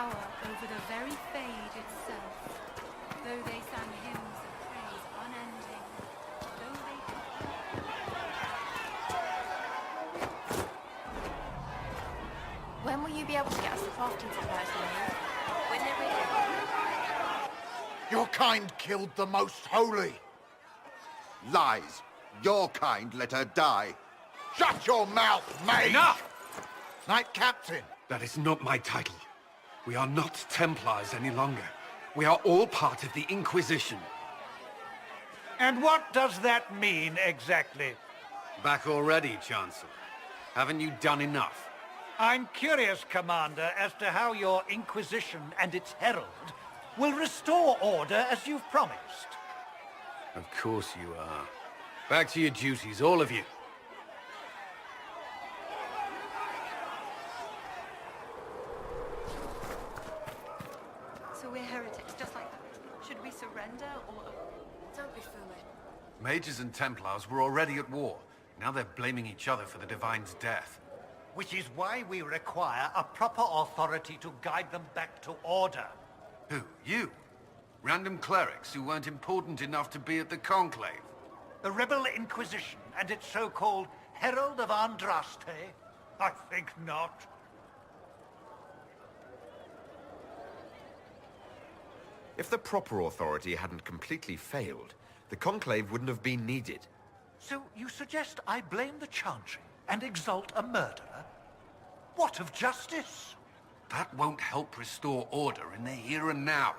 power over the very fade itself. Though they sang hymns of praise unending, though they... When will you be able to get us the crafting supplies we need? When they're ready. Your kind killed the most holy. Lies. Your kind let her die. Shut your mouth, mate! Enough! Knight Captain. That is not my title. We are not Templars any longer. We are all part of the Inquisition. And what does that mean, exactly? Back already, Chancellor. Haven't you done enough? I'm curious, Commander, as to how your Inquisition and its herald will restore order as you've promised. Of course you are. Back to your duties, all of you. So we're heretics, just like that. Should we surrender, or... Don't be foolish. Mages and Templars were already at war. Now they're blaming each other for the Divine's death. Which is why we require a proper authority to guide them back to order. Who? You? Random clerics who weren't important enough to be at the Conclave? The Rebel Inquisition and its so-called Herald of Andraste? I think not. If the proper authority hadn't completely failed, the Conclave wouldn't have been needed. So you suggest I blame the Chantry and exalt a murderer? What of justice? That won't help restore order in the here and now.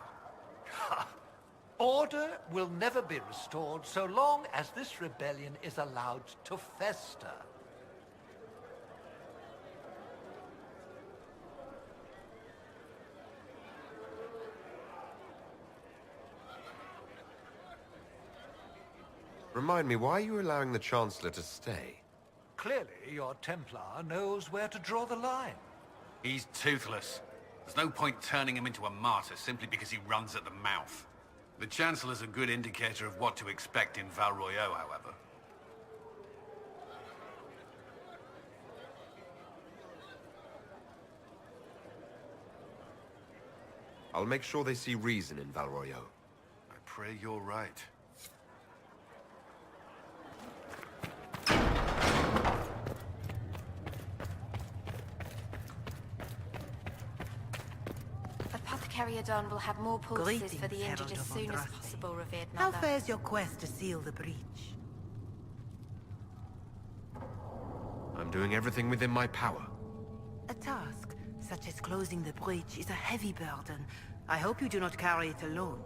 Order will never be restored so long as this rebellion is allowed to fester. Remind me, why are you allowing the Chancellor to stay? Clearly, your Templar knows where to draw the line. He's toothless. There's no point turning him into a martyr simply because he runs at the mouth. The Chancellor's a good indicator of what to expect in Val Royeaux, however. I'll make sure they see reason in Val Royeaux. I pray you're right. Apothecariadon will have more poultices Greetings, for the injured Herald as of soon as Andraste. possible, revered How mother. fares your quest to seal the breach? I'm doing everything within my power. A task, such as closing the breach, is a heavy burden. I hope you do not carry it alone.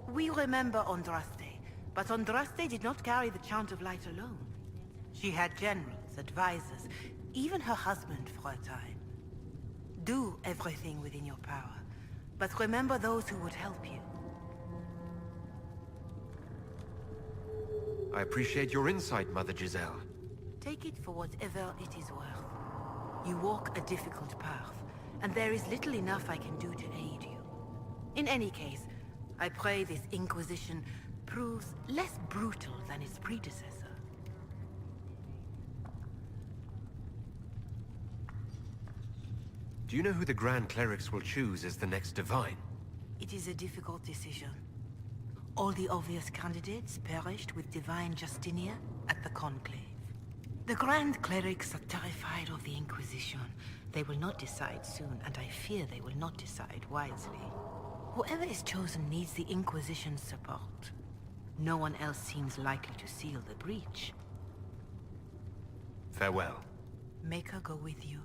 We remember Andraste, but Andraste did not carry the Chant of Light alone. She had generals, advisors, even her husband for a time. Do everything within your power, but remember those who would help you. I appreciate your insight, Mother Giselle. Take it for whatever it is worth. You walk a difficult path, and there is little enough I can do to aid you. In any case, I pray this Inquisition proves less brutal than its predecessor. Do you know who the Grand Clerics will choose as the next Divine? It is a difficult decision. All the obvious candidates perished with Divine Justinia at the Conclave. The Grand Clerics are terrified of the Inquisition. They will not decide soon, and I fear they will not decide wisely. Whoever is chosen needs the Inquisition's support. No one else seems likely to seal the breach. Farewell. Make her go with you.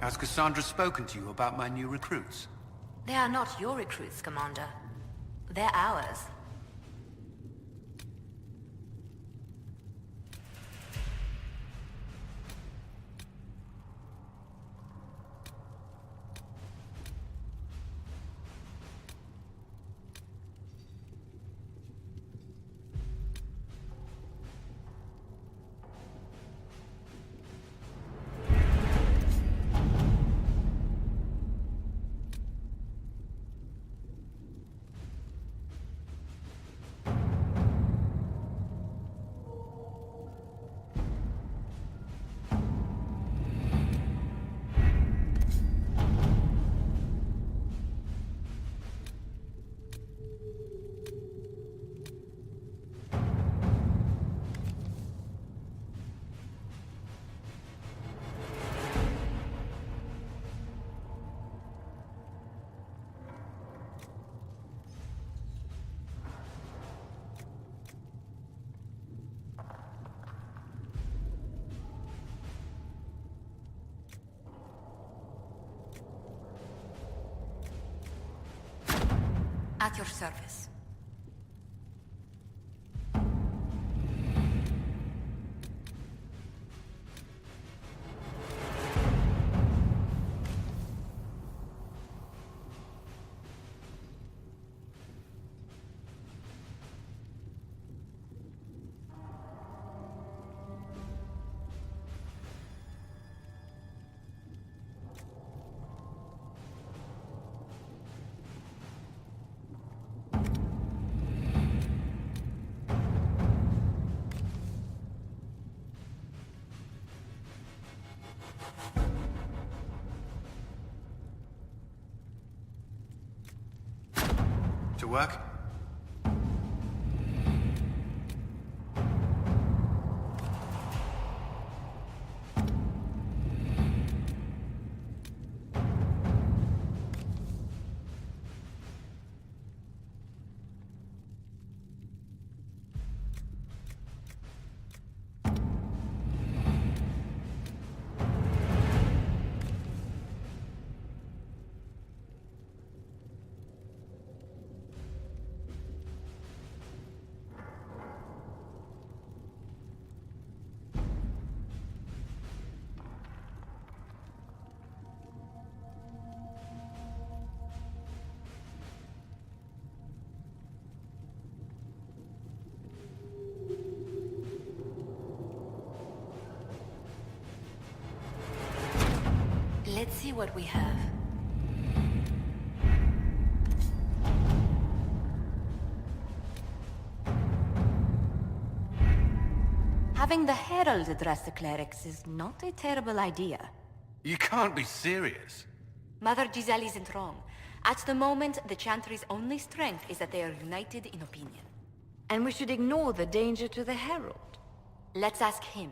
Has Cassandra spoken to you about my new recruits? They are not your recruits, Commander. They're ours. At your service. To work? Let's see what we have. Having the Herald address the clerics is not a terrible idea. You can't be serious. Mother Giselle isn't wrong. At the moment, the Chantry's only strength is that they are united in opinion. And we should ignore the danger to the Herald. Let's ask him.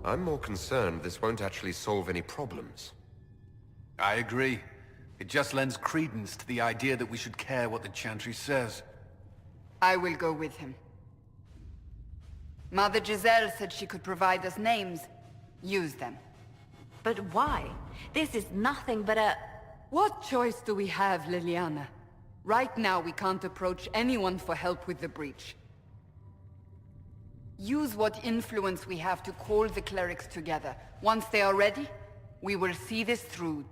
I'm more concerned this won't actually solve any problems. I agree. It just lends credence to the idea that we should care what the Chantry says. I will go with him. Mother Giselle said she could provide us names. Use them. But why? This is nothing but a... What choice do we have, Liliana? Right now we can't approach anyone for help with the breach. Use what influence we have to call the clerics together. Once they are ready, we will see this through.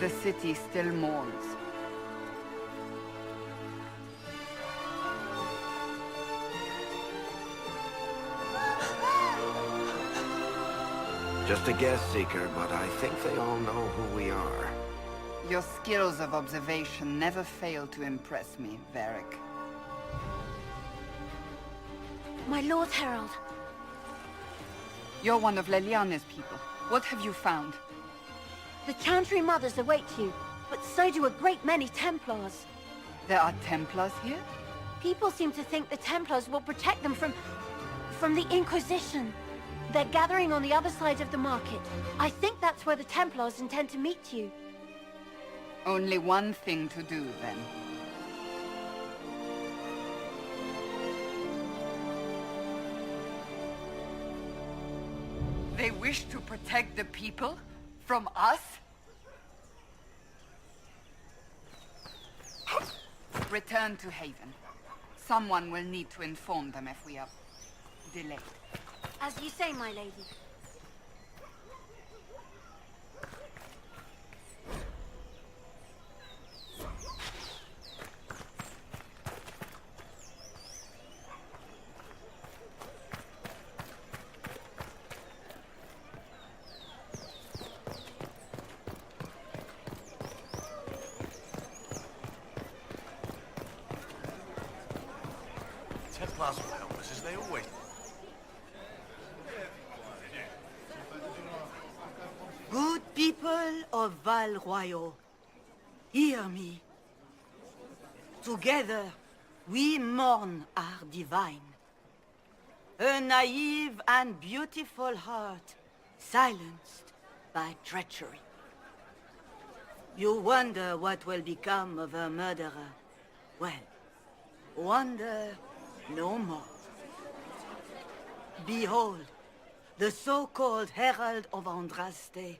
The city still mourns. Just a guess, Seeker, but I think they all know who we are. Your skills of observation never fail to impress me, Varric. My Lord Herald. You're one of Leliane's people. What have you found? The Chantry mothers await you, but so do a great many Templars. There are Templars here? People seem to think the Templars will protect them from the Inquisition. They're gathering on the other side of the market. I think that's where the Templars intend to meet you. Only one thing to do, then. They wish to protect the people from us? Return to Haven. Someone will need to inform them if we are delayed. As you say, my lady. Templars will help us, as they always... Good people of Val Royal, hear me. Together, we mourn our divine. A naive and beautiful heart, silenced by treachery. You wonder what will become of a murderer. Well, wonder no more. Behold, the so-called Herald of Andraste,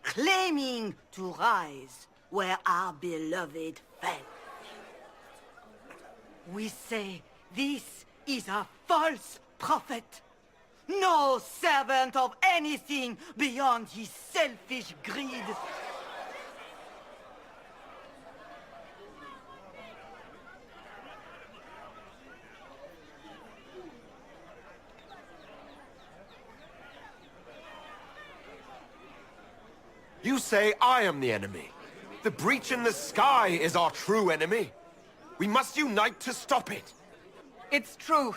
claiming to rise where our beloved fell. We say this is a false prophet. No servant of anything beyond his selfish greed. You say I am the enemy. The breach in the sky is our true enemy. We must unite to stop it. It's true.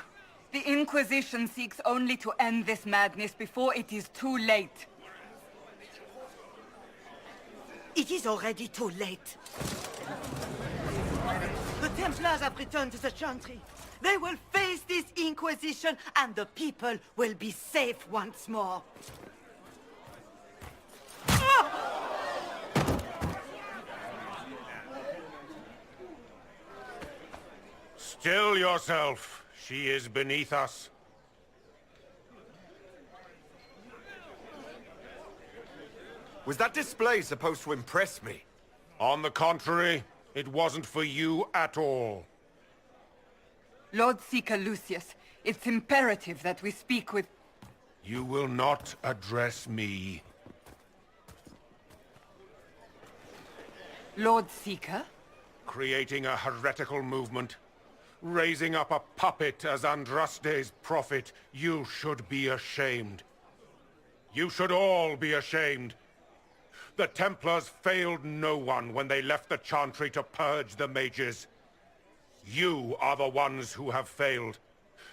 The Inquisition seeks only to end this madness before it is too late. It is already too late. The Templars have returned to the Chantry. They will face this Inquisition, and the people will be safe once more. Still yourself. She is beneath us. Was that display supposed to impress me? On the contrary, it wasn't for you at all. Lord Seeker Lucius, it's imperative that we speak with... You will not address me. Lord Seeker? Creating a heretical movement. Raising up a puppet as Andraste's prophet. You should be ashamed. You should all be ashamed. The Templars failed no one when they left the Chantry to purge the mages. You are the ones who have failed.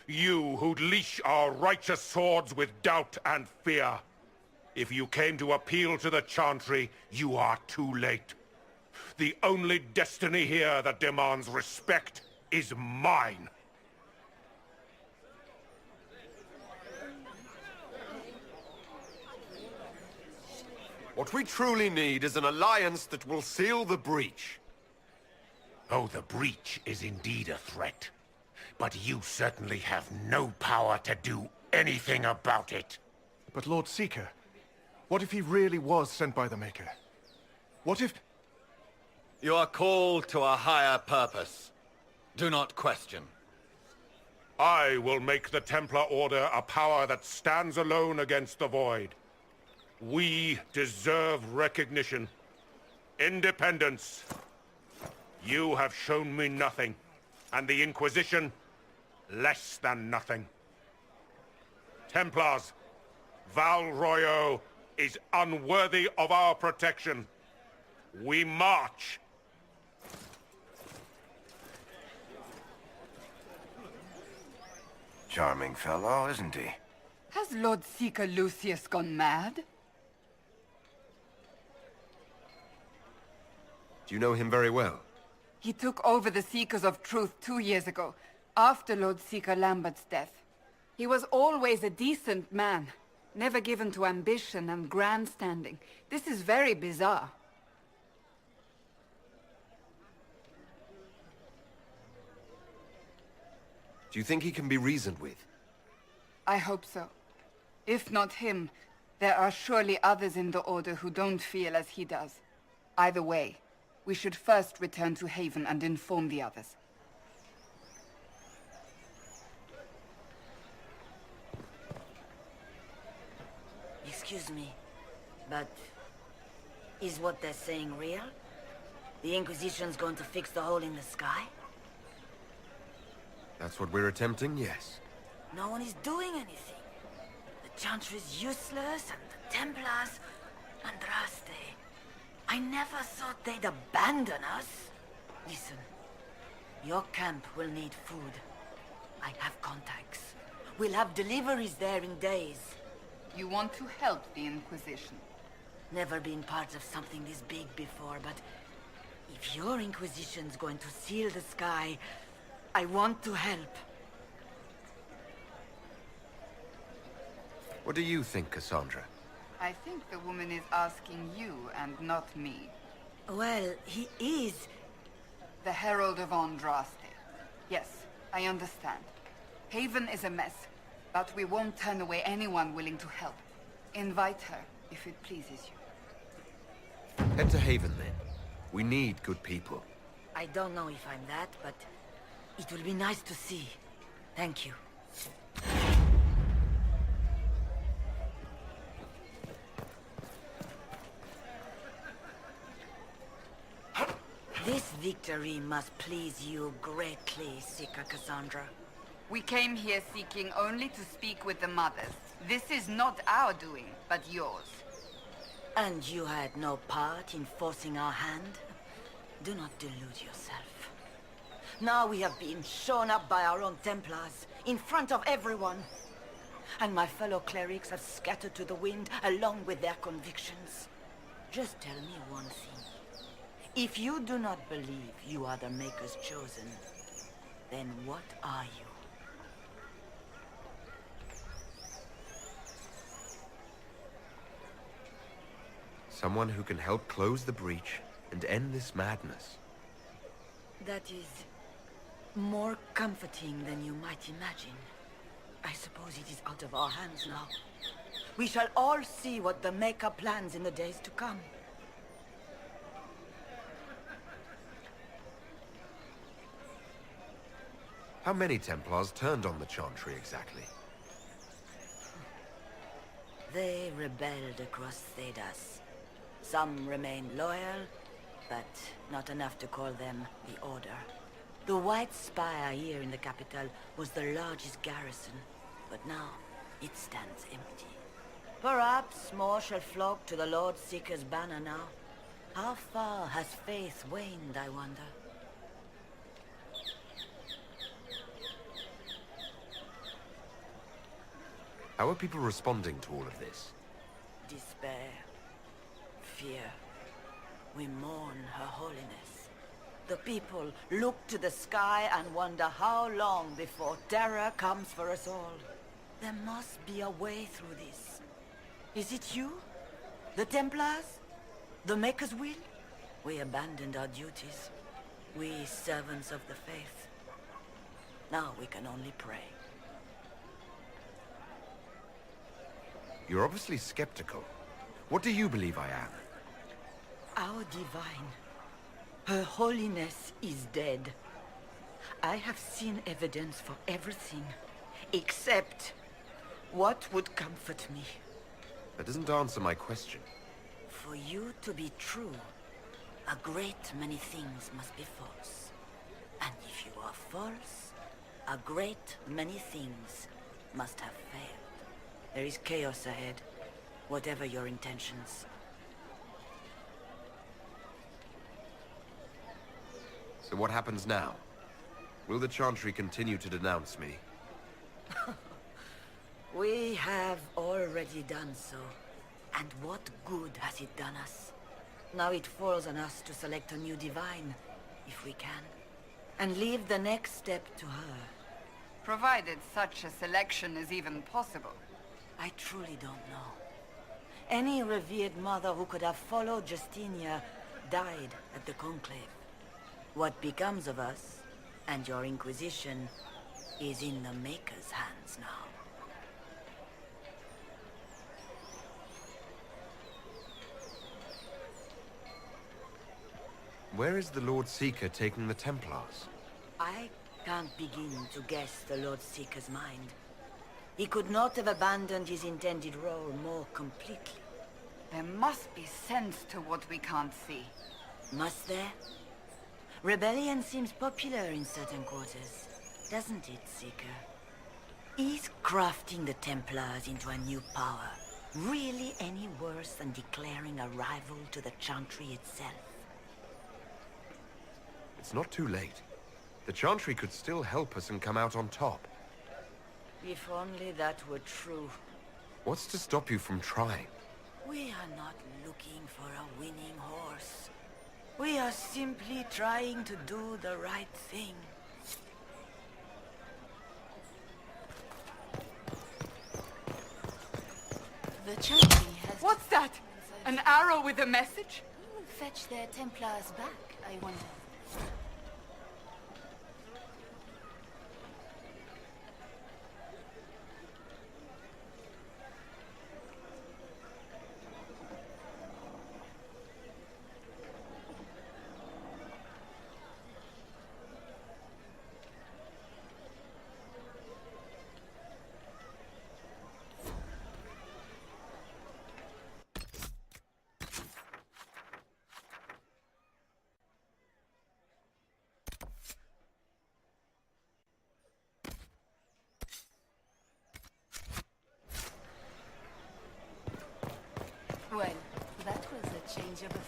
You who'd leash our righteous swords with doubt and fear. If you came to appeal to the Chantry, you are too late. The only destiny here that demands respect is mine. What we truly need is an alliance that will seal the breach. Oh, the breach is indeed a threat. But you certainly have no power to do anything about it. But Lord Seeker, what if he really was sent by the Maker? What if... You are called to a higher purpose. Do not question. I will make the Templar Order a power that stands alone against the Void. We deserve recognition. Independence. You have shown me nothing, and the Inquisition, less than nothing. Templars, Val Royal is unworthy of our protection. We march. Charming fellow, isn't he? Has Lord Seeker Lucius gone mad? Do you know him very well? He took over the Seekers of Truth 2 years ago, after Lord Seeker Lambert's death. He was always a decent man, never given to ambition and grandstanding. This is very bizarre. Do you think he can be reasoned with? I hope so. If not him, there are surely others in the Order who don't feel as he does. Either way, we should first return to Haven and inform the others. Excuse me, but is what they're saying real? The Inquisition's going to fix the hole in the sky? That's what we're attempting, yes. No one is doing anything. The Chantry's useless, and the Templars, Andraste. I never thought they'd abandon us. Listen, your camp will need food. I have contacts. We'll have deliveries there in days. You want to help the Inquisition? Never been part of something this big before, but if your Inquisition's going to seal the sky, I want to help. What do you think, Cassandra? I think the woman is asking you and not me. Well, he is. The Herald of Andraste. Yes, I understand. Haven is a mess, but we won't turn away anyone willing to help. Invite her, if it pleases you. Head to Haven, then. We need good people. I don't know if I'm that, but it will be nice to see. Thank you. This victory must please you greatly, Seeker Cassandra. We came here seeking only to speak with the mothers. This is not our doing, but yours. And you had no part in forcing our hand? Do not delude yourself. Now we have been shown up by our own Templars, in front of everyone. And my fellow clerics have scattered to the wind along with their convictions. Just tell me one thing. If you do not believe you are the Maker's chosen, then what are you? Someone who can help close the breach and end this madness. That is more comforting than you might imagine. I suppose it is out of our hands now. We shall all see what the Maker plans in the days to come. How many Templars turned on the Chantry exactly? They rebelled across Thedas. Some remained loyal, but not enough to call them the Order. The White Spire here in the capital was the largest garrison, but now it stands empty. Perhaps more shall flock to the Lord Seeker's banner now. How far has faith waned, I wonder? How are people responding to all of this? Despair. Fear. We mourn Her Holiness. The people look to the sky and wonder how long before terror comes for us all. There must be a way through this. Is it you? The Templars? The Maker's will? We abandoned our duties. We servants of the faith. Now we can only pray. You're obviously skeptical. What do you believe I am? Our divine. Her Holiness is dead. I have seen evidence for everything, except what would comfort me. That doesn't answer my question. For you to be true, a great many things must be false. And if you are false, a great many things must have failed. There is chaos ahead, whatever your intentions. So what happens now? Will the Chantry continue to denounce me? We have already done so. And what good has it done us? Now it falls on us to select a new divine, if we can. And leave the next step to her. Provided such a selection is even possible. I truly don't know. Any revered mother who could have followed Justinia died at the Conclave. What becomes of us, and your Inquisition, is in the Maker's hands now. Where is the Lord Seeker taking the Templars? I can't begin to guess the Lord Seeker's mind. He could not have abandoned his intended role more completely. There must be sense to what we can't see. Must there? Rebellion seems popular in certain quarters, doesn't it, Seeker? Is crafting the Templars into a new power really any worse than declaring a rival to the Chantry itself? It's not too late. The Chantry could still help us and come out on top. If only that were true. What's to stop you from trying? We are not looking for a winning horse. We are simply trying to do the right thing. The Chantry has... What's that? An arrow with a message? Who will fetch their Templars back, I wonder? Well, that was a change of affairs.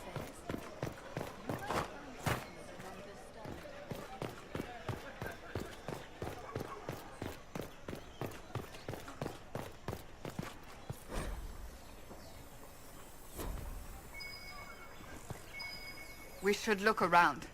We should look around.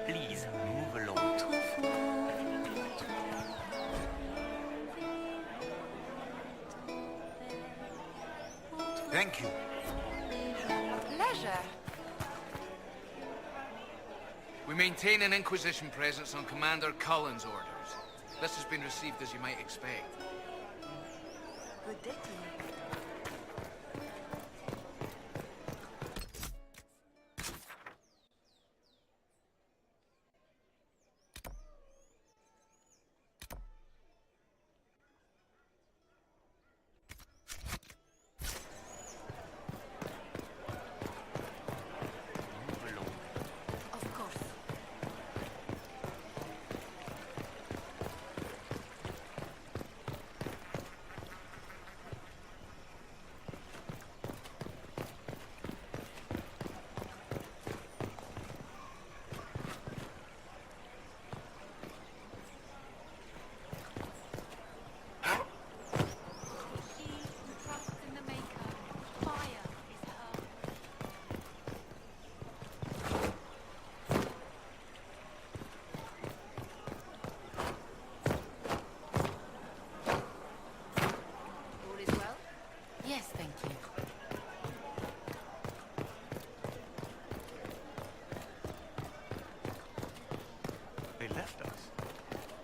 Please move along. Thank you. Pleasure. We maintain an Inquisition presence on Commander Cullen's orders. This has been received as you might expect. Good day to you. Of course. She who trusts in the Maker, fire is her. All is well? Yes, thank you. They left us.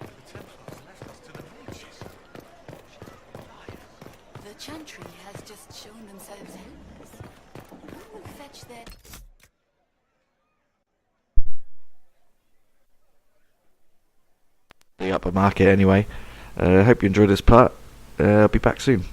The Templars left us to the mages. The Chantry has just shown themselves helpless. Who will fetch their... slightly upper market anyway. I hope you enjoyed this part. I'll be back soon.